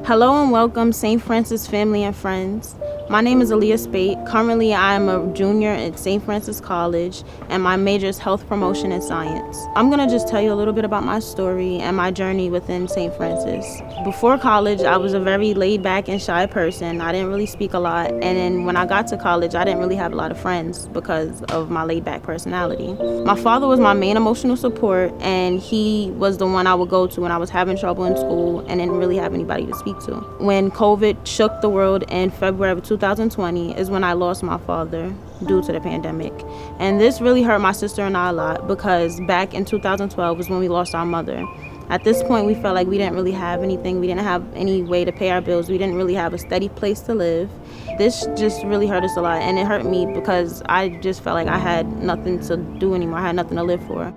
Hello and welcome, St. Francis family and friends. My name is Aaliyah Spate. Currently, I am a junior at St. Francis College, and my major is health promotion and science. I'm gonna just tell you a little bit about my story and my journey within St. Francis. Before college, I was a very laid back and shy person. I didn't really speak a lot, and then when I got to college, I didn't really have a lot of friends because of my laid back personality. My father was my main emotional support, and he was the one I would go to when I was having trouble in school and didn't really have anybody to speak to. When COVID shook the world in February of 2020 is when I lost my father due to the pandemic. And this really hurt my sister and I a lot because back in 2012 was when we lost our mother. At this point, we felt like we didn't really have anything. We didn't have any way to pay our bills. We didn't really have a steady place to live. This just really hurt us a lot, and it hurt me because I just felt like I had nothing to do anymore. I had nothing to live for.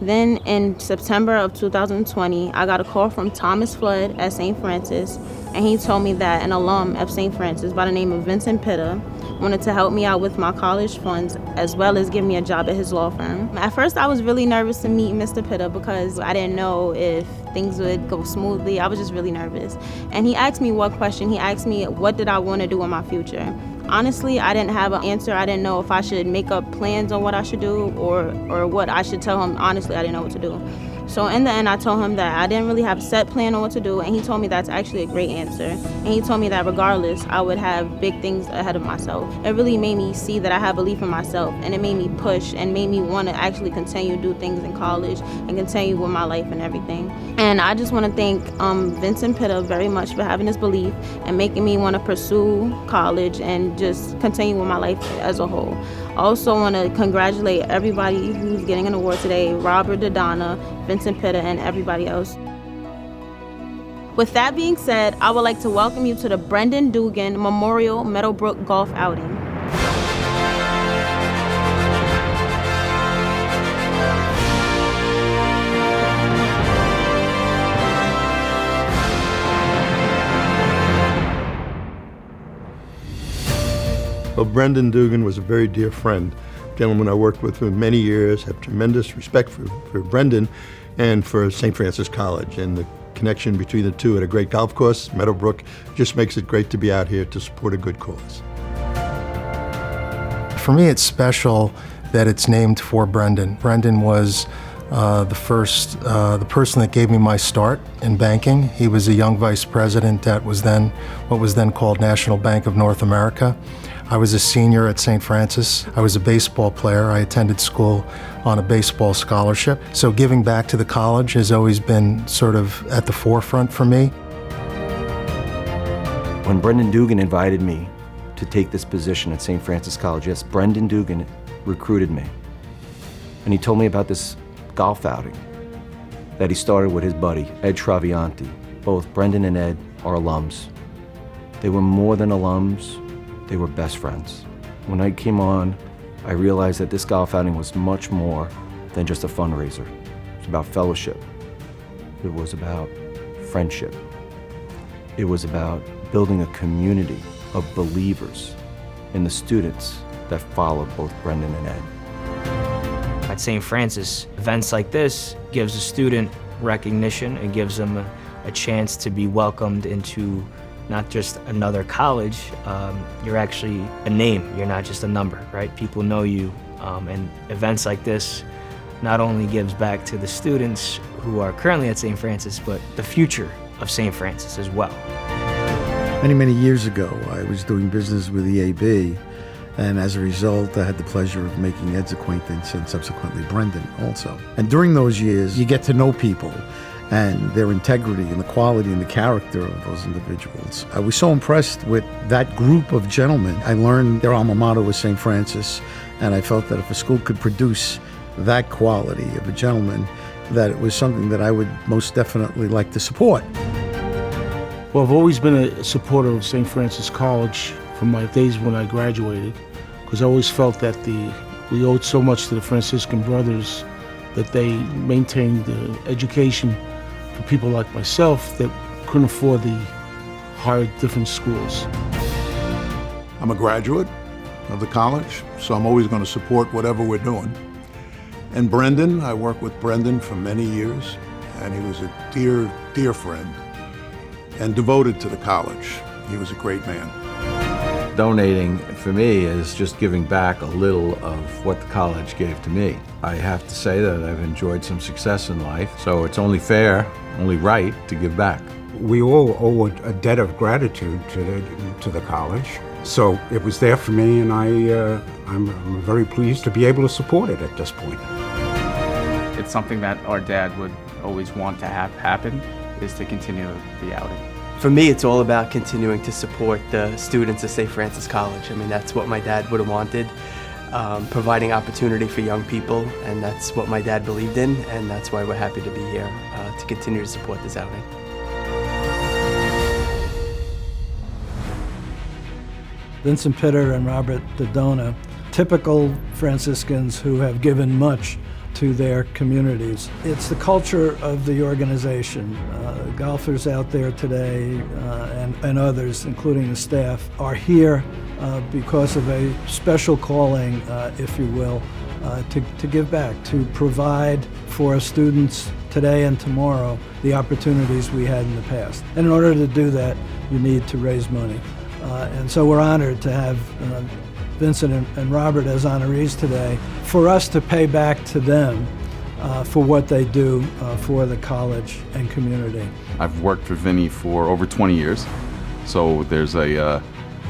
Then in September of 2020, I got a call from Thomas Flood at St. Francis, and he told me that an alum of St. Francis by the name of Vincent Pitta wanted to help me out with my college funds as well as give me a job at his law firm. At first, I was really nervous to meet Mr. Pitta because I didn't know if things would go smoothly. I was just really nervous. And he asked me one question. He asked me, what did I want to do in my future? Honestly, I didn't have an answer. I didn't know if I should make up plans on what I should do or what I should tell him. Honestly, I didn't know what to do. So in the end, I told him that I didn't really have a set plan on what to do, and he told me that's actually a great answer. And he told me that regardless, I would have big things ahead of myself. It really made me see that I have belief in myself, and it made me push and made me want to actually continue to do things in college and continue with my life and everything. And I just want to thank Vincent Pitta very much for having this belief and making me want to pursue college and just continue with my life as a whole. I also want to congratulate everybody who's getting an award today, Robert Dodonna, Vincent Pitta, and everybody else. With that being said, I would like to welcome you to the Brendan Dugan Memorial Meadowbrook Golf Outing. Well, Brendan Dugan was a very dear friend, a gentleman I worked with for many years, have tremendous respect for Brendan and for St. Francis College. And the connection between the two at a great golf course, Meadowbrook, just makes it great to be out here to support a good cause. For me, it's special that it's named for Brendan. Brendan was the person that gave me my start in banking. He was a young vice president at what was then called National Bank of North America. I was a senior at St. Francis. I was a baseball player. I attended school on a baseball scholarship. So giving back to the college has always been sort of at the forefront for me. When Brendan Dugan invited me to take this position at St. Francis College, yes, Brendan Dugan recruited me. And he told me about this golf outing that he started with his buddy, Ed Travianti. Both Brendan and Ed are alums. They were more than alums, they were best friends. When I came on, I realized that this golf outing was much more than just a fundraiser. It was about fellowship. It was about friendship. It was about building a community of believers in the students that followed both Brendan and Ed. At St. Francis, events like this gives a student recognition. It gives them a chance to be welcomed into not just another college. You're actually a name. You're not just a number, right? People know you. And events like this not only gives back to the students who are currently at St. Francis, but the future of St. Francis as well. Many years ago, I was doing business with EAB, and as a result, I had the pleasure of making Ed's acquaintance and subsequently Brendan also. And during those years, you get to know people and their integrity and the quality and the character of those individuals. I was so impressed with that group of gentlemen. I learned their alma mater was St. Francis, and I felt that if a school could produce that quality of a gentleman, that it was something that I would most definitely like to support. Well, I've always been a supporter of St. Francis College from my days when I graduated, because I always felt that we owed so much to the Franciscan brothers that they maintained the education for people like myself that couldn't afford the higher different schools. I'm a graduate of the college, so I'm always going to support whatever we're doing. And Brendan, I worked with Brendan for many years, and he was a dear, dear friend. and devoted to the college. He was a great man. Donating, for me, is just giving back a little of what the college gave to me. I have to say that I've enjoyed some success in life, so it's only fair, only right to give back. We all owe a debt of gratitude to the college. So it was there for me, and I'm very pleased to be able to support it at this point. It's something that our dad would always want to have happen, is to continue the outing. For me, it's all about continuing to support the students of St. Francis College. I mean, that's what my dad would have wanted, providing opportunity for young people, and that's what my dad believed in, and that's why we're happy to be here to continue to support this outing. Vincent Pitter and Robert Dodona, typical Franciscans who have given much to their communities. It's the culture of the organization. Golfers out there today and others, including the staff, are here because of a special calling, if you will, to give back, to provide for students today and tomorrow the opportunities we had in the past. And in order to do that, you need to raise money. And so we're honored to have Vincent and Robert as honorees today, for us to pay back to them for what they do for the college and community. I've worked with Vinny for over 20 years, so there's a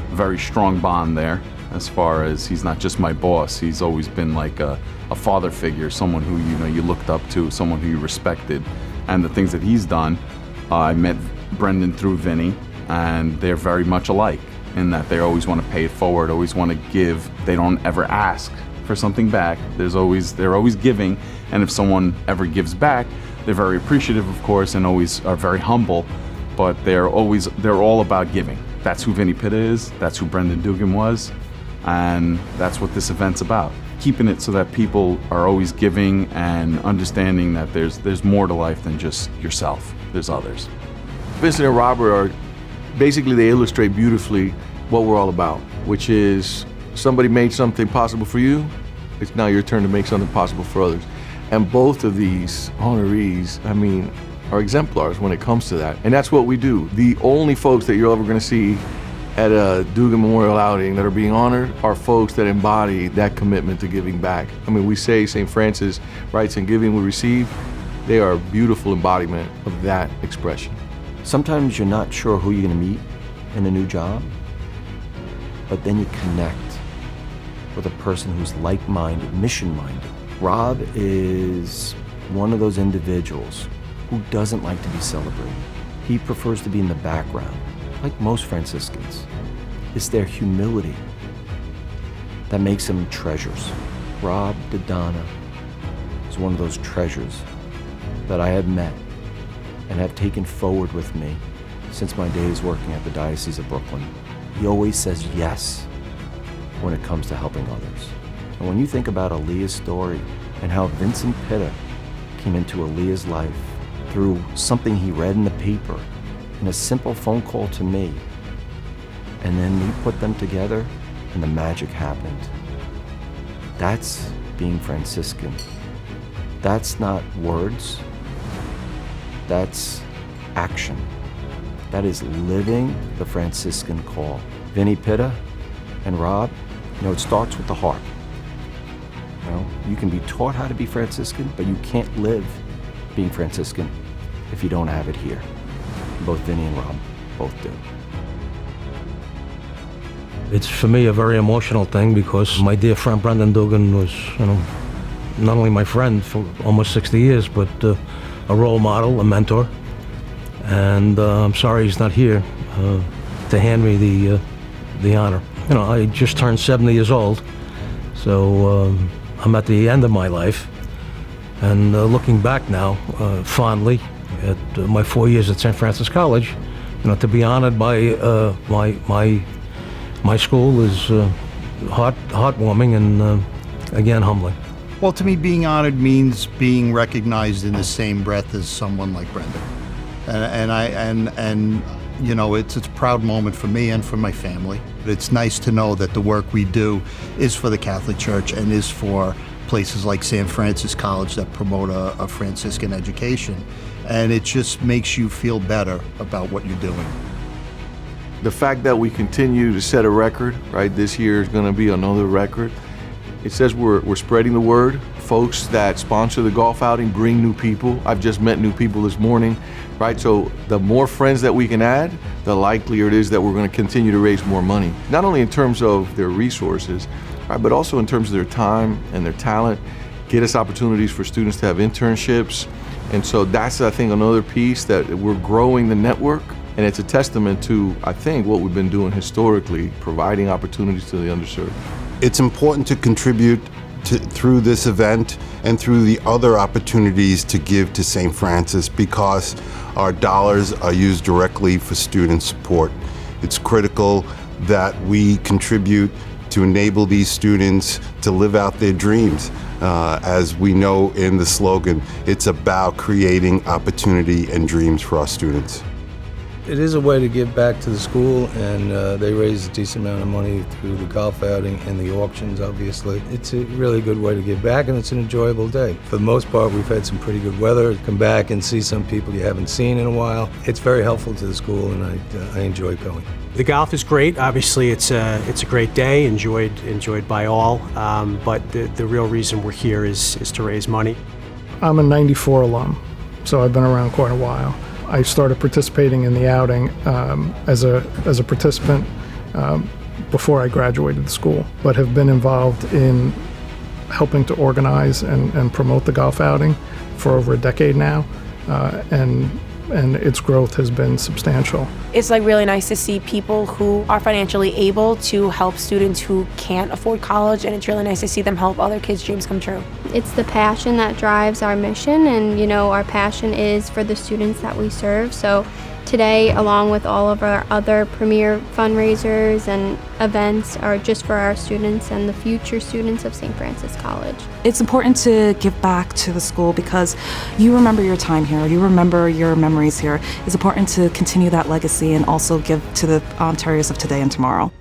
very strong bond there as far as he's not just my boss, he's always been like a father figure, someone who you looked up to, someone who you respected. And the things that he's done, I met Brendan through Vinny, and they're very much alike in that they always want to pay it forward, always want to give. They don't ever ask for something back. They're always giving, and if someone ever gives back, they're very appreciative, of course, and always are very humble, but they're all about giving. That's who Vinny Pitta is, that's who Brendan Dugan was, and that's what this event's about. Keeping it so that people are always giving and understanding that there's more to life than just yourself, there's others. Vincent and Robert are basically, they illustrate beautifully what we're all about, which is somebody made something possible for you, it's now your turn to make something possible for others. And both of these honorees, I mean, are exemplars when it comes to that. And that's what we do. The only folks that you're ever gonna see at a Dugan Memorial outing that are being honored are folks that embody that commitment to giving back. I mean, we say St. Francis writes and giving we receive. They are a beautiful embodiment of that expression. Sometimes you're not sure who you're gonna meet in a new job, but then you connect with a person who's like-minded, mission-minded. Rob is one of those individuals who doesn't like to be celebrated. He prefers to be in the background, like most Franciscans. It's their humility that makes them treasures. Rob Dodona is one of those treasures that I have met and have taken forward with me since my days working at the Diocese of Brooklyn. He always says yes when it comes to helping others. And when you think about Aaliyah's story and how Vincent Pitta came into Aaliyah's life through something he read in the paper and a simple phone call to me, and then we put them together and the magic happened. That's being Franciscan. That's not words. That's action. That is living the Franciscan call. Vinny Pitta and Rob, it starts with the heart. You can be taught how to be Franciscan, but you can't live being Franciscan if you don't have it here. Both Vinny and Rob both do. It's for me a very emotional thing because my dear friend Brendan Dugan was, not only my friend for almost 60 years, but a role model, a mentor, and I'm sorry he's not here to hand me the honor. I just turned 70 years old, so I'm at the end of my life, and looking back now fondly at my 4 years at St. Francis College, to be honored by my school is heartwarming and again humbling. Well, to me, being honored means being recognized in the same breath as someone like Brendan, and it's a proud moment for me and for my family. It's nice to know that the work we do is for the Catholic Church and is for places like San Francis College that promote a Franciscan education. And it just makes you feel better about what you're doing. The fact that we continue to set a record, right? This year is going to be another record. It says we're spreading the word. Folks that sponsor the golf outing bring new people. I've just met new people this morning, right? So the more friends that we can add, the likelier it is that we're going to continue to raise more money. Not only in terms of their resources, right, but also in terms of their time and their talent, get us opportunities for students to have internships. And so that's, I think, another piece that we're growing the network. And it's a testament to, I think, what we've been doing historically, providing opportunities to the underserved. It's important to contribute through this event and through the other opportunities to give to St. Francis, because our dollars are used directly for student support. It's critical that we contribute to enable these students to live out their dreams. As we know in the slogan, it's about creating opportunity and dreams for our students. It is a way to give back to the school, and they raise a decent amount of money through the golf outing and the auctions, obviously. It's a really good way to give back, and it's an enjoyable day. For the most part, we've had some pretty good weather. Come back and see some people you haven't seen in a while. It's very helpful to the school, and I enjoy going. The golf is great. Obviously, it's a great day, enjoyed by all. But the real reason we're here is to raise money. I'm a '94 alum, so I've been around quite a while. I started participating in the outing as a participant before I graduated school, but have been involved in helping to organize and promote the golf outing for over a decade now, and its growth has been substantial. It's like really nice to see people who are financially able to help students who can't afford college, and it's really nice to see them help other kids' dreams come true. It's the passion that drives our mission, and our passion is for the students that we serve. So today, along with all of our other premier fundraisers and events, are just for our students and the future students of St. Francis College. It's important to give back to the school because you remember your time here, you remember your memories here. It's important to continue that legacy and also give to the Ontarians of today and tomorrow.